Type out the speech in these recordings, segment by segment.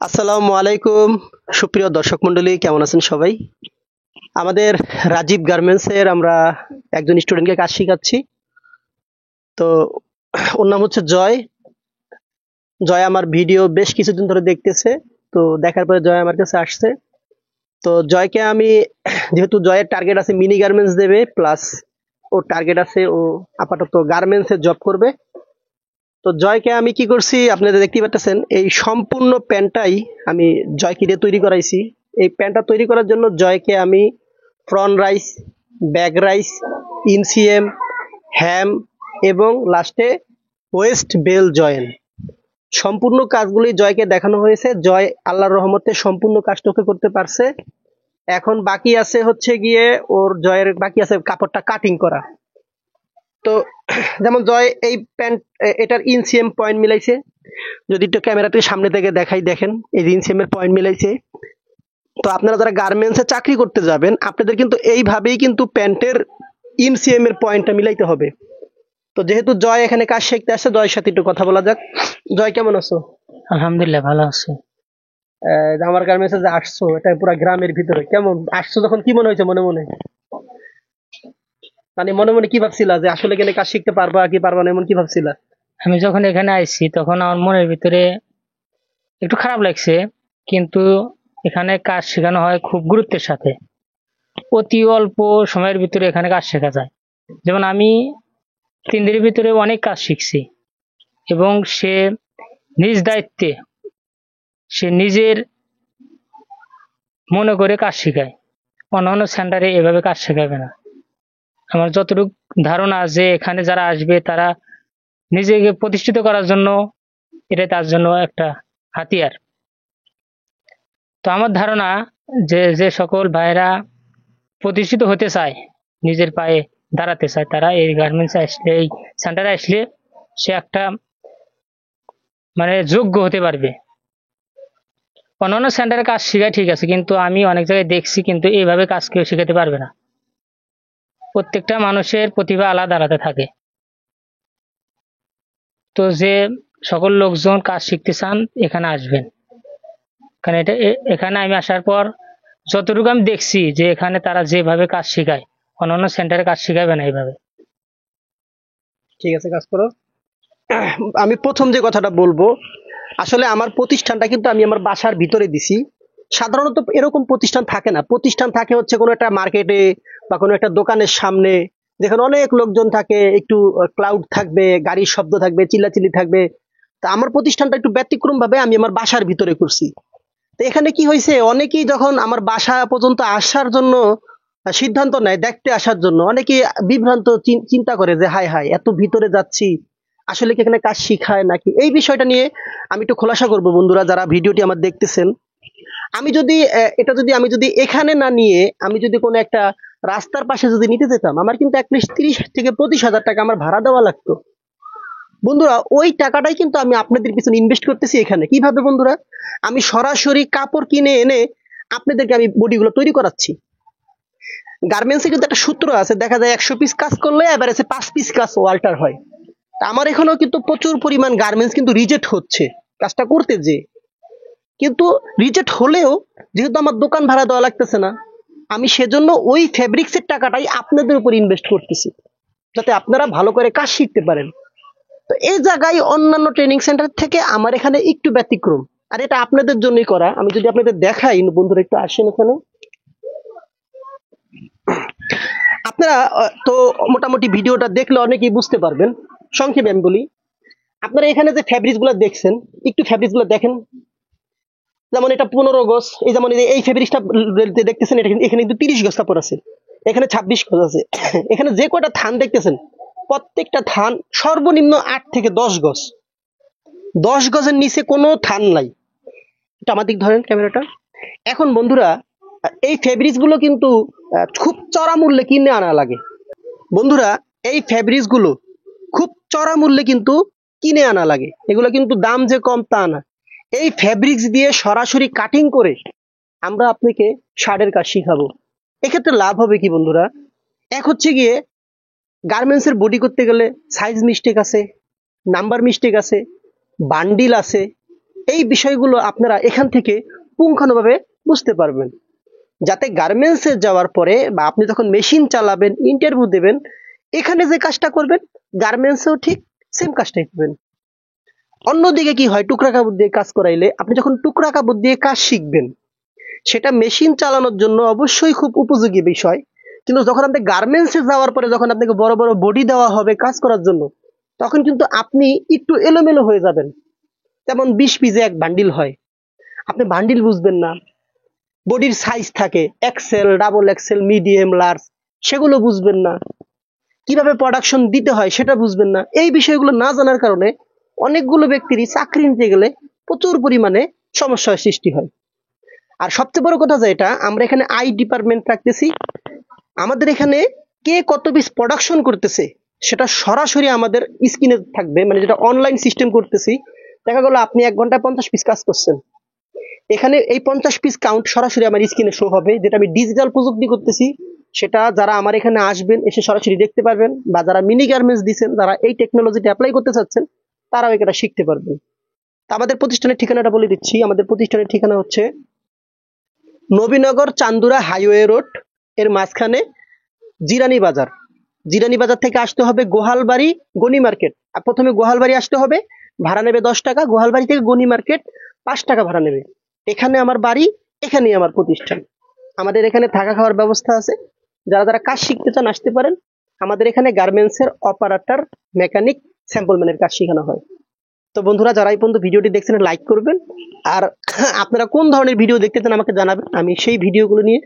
আসসালামু আলাইকুম। সুপ্রিয় দর্শক মন্ডলী, কেমন আছেন সবাই? আমাদের রাজীব গার্মেন্টস এর আমরা একজন স্টুডেন্টকে কাজ শেখাচ্ছি। তো ওর নাম হচ্ছে জয়। জয় আমার ভিডিও বেশ কিছুদিন ধরে দেখতেছে। তো দেখার পরে জয় আমার কাছে আসছে। তো জয়কে আমি, যেহেতু জয়ের টার্গেট আছে মিনি গার্মেন্টস দেবে, প্লাস ওর টার্গেট আছে ও আপাতত গার্মেন্টস এ জব করবে। তো জয়কে আমি কি করছি আপনারা দেখতেই পাচ্ছেন, এই সম্পূর্ণ প্যান্টটাই আমি জয়কে দিয়ে তৈরি করাইছি। এই প্যান্টটা তৈরি করার জন্য জয়কে আমি ফ্রন্ট রাইস, ব্যাক রাইস, ইনসিএম, হ্যাম এবং লাস্টে ওয়েস্ট বেল জয়েন, সম্পূর্ণ কাজগুলি জয়কে দেখানো হয়েছে। জয় আল্লাহর রহমতে সম্পূর্ণ কাজটাকে করতে পারছে। এখন বাকি আছে হচ্ছে গিয়ে জয়ের বাকি আছে কাপড়টা কাটিং করা। তো যেমন জয় এই প্যান্ট, এটার ইনসিএম পয়েন্ট মিলাইছে। যদি একটু ক্যামেরাতে সামনে থেকে দেখাই, দেখেন এই ইনসিএম এর পয়েন্ট মিলাইছে। তো আপনারা যারা গার্মেন্টসে চাকরি করতে যাবেন, আপনাদের কিন্তু এইভাবেই কিন্তু প্যান্টের ইনসিএম এর পয়েন্টটা মিলাইতে হবে। তো যেহেতু জয় এখানে কাজ শিখতে আসছে, জয়ের সাথে একটু কথা বলা যাক। জয়, কেমন আছো? আলহামদুলিল্লাহ, ভালো আছি। আমার গার্মেন্টসে যে আসছো, এটা পুরো গ্রামের ভিতরে, কেমন আসছো? যখন কি মনে হয়েছে মনে মনে, মানে মনে মনে কি ভাবছিলা যে আসলে এখানে কাজ শিখতে পারবা কি পারবা না, এমন কি ভাবছিলা? আমি যখন এখানে আইছি তখন আমার মনের ভিতরে একটু খারাপ লাগছে, কিন্তু এখানে কাজ শেখানো হয় খুব গুরুত্বের সাথে। অতি অল্প সময়ের ভিতরে এখানে কাজ শেখা যায়। যেমন আমি 3 দিনের ভিতরে অনেক কাজ শিখছি, এবং সে নিজ দায়িত্বে, সে নিজের মনে করে কাজ শেখায়। অন্যান্য সেন্টারে এভাবে কাজ শেখাবে না। আমার যতটুকু ধারণা যে এখানে যারা আসবে তারা নিজেকে প্রতিষ্ঠিত করার জন্য এটা তার জন্য একটা হাতিয়ার। তো আমার ধারণা যে যে সকল ভাইরা প্রতিষ্ঠিত হতে চায়, নিজের পায়ে দাঁড়াতে চায়, তারা এই গার্মেন্টস আসলে, এই সেন্টারে আসলে সে একটা যোগ্য হতে পারবে। অন্যান্য সেন্টারে কাজ শেখা ঠিক আছে, কিন্তু আমি অনেক জায়গায় দেখছি কিন্তু এইভাবে কাজ কেউ শেখাতে পারবে না। প্রত্যেকটা মানুষের প্রতিভা আলাদা আলাদা থাকে। তো যে সকল লোকজন কাজ শিখতে চান এখানে আসবেন। কারণ এখানে আমি আসার পর যতটুকু আমি দেখছি যে এখানে তারা যেভাবে কাজ শেখায়, অন্যান্য সেন্টারে কাজ শেখাবে না এইভাবে। ঠিক আছে, কাজ করো। আমি প্রথম যে কথাটা বলবো, আসলে আমার প্রতিষ্ঠানটা কিন্তু আমি আমার বাসার ভিতরে দিছি। সাধারণত এরকম প্রতিষ্ঠান থাকে না। প্রতিষ্ঠান থাকে হচ্ছে কোনো একটা মার্কেটে বা কোনো একটা দোকানের সামনে, যেখানে অনেক লোকজন থাকে, একটু ক্লাউড থাকবে, গাড়ির শব্দ থাকবে, চিল্লাচিল্লি থাকবে। তা আমার প্রতিষ্ঠানটা একটু ব্যতিক্রম ভাবে আমি আমার বাসার ভিতরে করছি। তো এখানে কি হয়েছে, অনেকেই যখন আমার বাসা পর্যন্ত আসার জন্য সিদ্ধান্ত নেয়, দেখতে আসার জন্য, অনেকেই বিভ্রান্ত চিন্তা করে যে হায় হায় এত ভিতরে যাচ্ছি, আসলে কি এখানে কাজ শিখায় নাকি। এই বিষয়টা নিয়ে আমি একটু খোলাসা করব বন্ধুরা, যারা ভিডিওটি আমার দেখতেছেন। আমি যদি আমি যদি এখানে না নিয়ে আমি যদি কোনো একটা রাস্তার পাশে যদি নিতে যেতাম, আমার কিন্তু অ্যাটলিস্ট 30 থেকে 35 হাজার টাকা আমার ভাড়া দেওয়া লাগতো। বন্ধুরা, ওই টাকাটাই কিন্তু আমি আপনাদের পিছনে ইনভেস্ট করতেছি এখানে। কিভাবে বন্ধুরা? আমি সরাসরি কাপড় কিনে এনে আপনাদেরকে আমি বডিগুলো তৈরি করাচ্ছি। গার্মেন্টসে কিন্তু একটা সূত্র আছে, দেখা যায় 100 পিস কাজ করলে এভারেজে 5 পিস কাজ অল্টার হয়। তা আমার এখানেও কিন্তু প্রচুর পরিমাণ গার্মেন্টস কিন্তু রিজেক্ট হচ্ছে কাজটা করতে, যে কিন্তু রিজেক্ট হলেও যেহেতু আমার দোকান ভাড়া দেওয়া লাগতেছে না, আমি সেজন্য ওই ফেব্রিক্সের টাকাটাই আপনাদের উপর ইনভেস্ট করতেছি, যাতে আপনারা ভালো করে কাজ শিখতে পারেন। তো এই জায়গায় অন্যান্য ট্রেনিং সেন্টার থেকে আমার এখানে একটু ব্যতিক্রম, আর এটা আপনাদের জন্যই করা। আমি যদি আপনাদের দেখাই, বন্ধুরা একটু আসেন এখানে। আপনারা তো মোটামুটি ভিডিওটা দেখলে অনেকেই বুঝতে পারবেন। সংক্ষেপে আমি বলি, আপনারা এখানে যে ফ্যাব্রিক্স গুলো দেখছেন, একটু ফ্যাব্রিক্স গুলো দেখেন। যেমন এটা 15 গজ, এই যেমন এই ফেব্রিক্সটা দেখতেছেন, এখানে কিন্তু 30 গজ কাপড় আছে, এখানে 26 গজ আছে। এখানে যে কয়টা থান দেখতেছেন, প্রত্যেকটা থান সর্বনিম্ন 8 থেকে 10 গজ। 10 গজের নিচে কোনো থান নাই। এটা আমার দিক ধরেন ক্যামেরাটা। এখন বন্ধুরা, এই ফেব্রিক্স গুলো কিন্তু খুব চড়া মূল্যে কিনে আনা লাগে। বন্ধুরা, এই ফেব্রিক্স গুলো খুব চড়া মূল্যে কিন্তু কিনে আনা লাগে। এগুলো কিন্তু দাম যে কম তা না। এই ফেব্রিক্স দিয়ে সরাসরি কাটিং করে আমরা আপনাকে শার্টের কাজ শিখাবো। এক্ষেত্রে লাভ হবে কি বন্ধুরা? এক হচ্ছে গিয়ে, গার্মেন্টস এর বডি করতে গেলে সাইজ মিস্টেক আছে, নাম্বার মিস্টেক আছে, বান্ডিল আছে, এই বিষয়গুলো আপনারা এখান থেকে পুঙ্খানুভাবে বুঝতে পারবেন, যাতে গার্মেন্টসে যাওয়ার পরে বা আপনি যখন মেশিন চালাবেন, ইন্টারভিউ দেবেন, এখানে যে কাজটা করবেন গার্মেন্টসেও ঠিক সেম কাজটাই করবেন। অন্যদিকে কি হয়, টুকরা কাপড় দিয়ে কাজ করাইলে আপনি যখন টুকরা কাপড় দিয়ে কাজ শিখবেন সেটা মেশিন চালানোর জন্য অবশ্যই খুব উপযোগী বিষয়, কিন্তু যখন আপনি গার্মেন্টসে যাওয়ার পরে যখন আপনাকে বড় বড় বডি দেওয়া হবে কাজ করার জন্য, তখন কিন্তু আপনি একটু এলোমেলো হয়ে যাবেন। যেমন 20 পিসে এক বান্ডিল হয়, আপনি বান্ডিল বুঝবেন না, বডির সাইজ থাকে XL, double XL, medium, large, সেগুলো বুঝবেন না, কিভাবে প্রোডাকশন দিতে হয় সেটা বুঝবেন না। এই বিষয়গুলো না জানার কারণে অনেকগুলো ব্যক্তিরই চাকরি নিতে গেলে প্রচুর পরিমাণে সমস্যার সৃষ্টি হয়। আর সবচেয়ে বড় কথা যেটা, আমরা এখানে আই ডিপার্টমেন্ট রাখতেছি, আমাদের এখানে কে কত পিস প্রোডাকশন করতেছে সেটা সরাসরি আমাদের স্ক্রিনে থাকবে, মানে যেটা অনলাইন সিস্টেম করতেছি। দেখা গেল আপনি 1 ঘন্টায় 50 পিস কাজ করছেন, এখানে এই 50 পিস কাউন্ট সরাসরি আমার স্ক্রিনে শো হবে, যেটা আমি ডিজিটাল প্রযুক্তি করতেছি। সেটা যারা আমার এখানে আসবেন এসে সরাসরি দেখতে পারবেন, বা যারা মিনি গার্মেন্টস দিচ্ছেন, যারা এই টেকনোলজিটা অ্যাপ্লাই করতে চাচ্ছেন, তারাও এটা শিখতে পারবেন। তা আমাদের প্রতিষ্ঠানের ঠিকানাটা বলে দিচ্ছি। আমাদের প্রতিষ্ঠানের ঠিকানা হচ্ছে নবীনগর চান্দুরা হাইওয়ে রোড এর মাঝখানে জিরানি বাজার। জিরানি বাজার থেকে আসতে হবে গোহালবাড়ি গনি মার্কেট। আর প্রথমে গোহালবাড়ি আসতে হবে, ভাড়া নেবে 10 টাকা। গোহালবাড়ি থেকে গনি মার্কেট 5 টাকা ভাড়া নেবে। এখানে আমার বাড়ি, এখানেই আমার প্রতিষ্ঠান। আমাদের এখানে থাকা খাওয়ার ব্যবস্থা আছে। যারা যারা কাজ শিখতে চান আসতে পারেন। আমাদের এখানে গার্মেন্টসের অপারেটর, মেকানিক, স্যাম্পল ম্যানের কাজ শেখানো হয়। তো বন্ধুরা, যারা এই পর্যন্ত ভিডিওটি দেখছেন লাইক করবেন, আর আপনারা কোন ধরনের ভিডিও দেখতে চান আমাকে জানাবেন, আমি সেই ভিডিওগুলো নিয়ে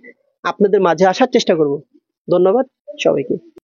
আপনাদের মাঝে আসার চেষ্টা করব। ধন্যবাদ সবাইকে।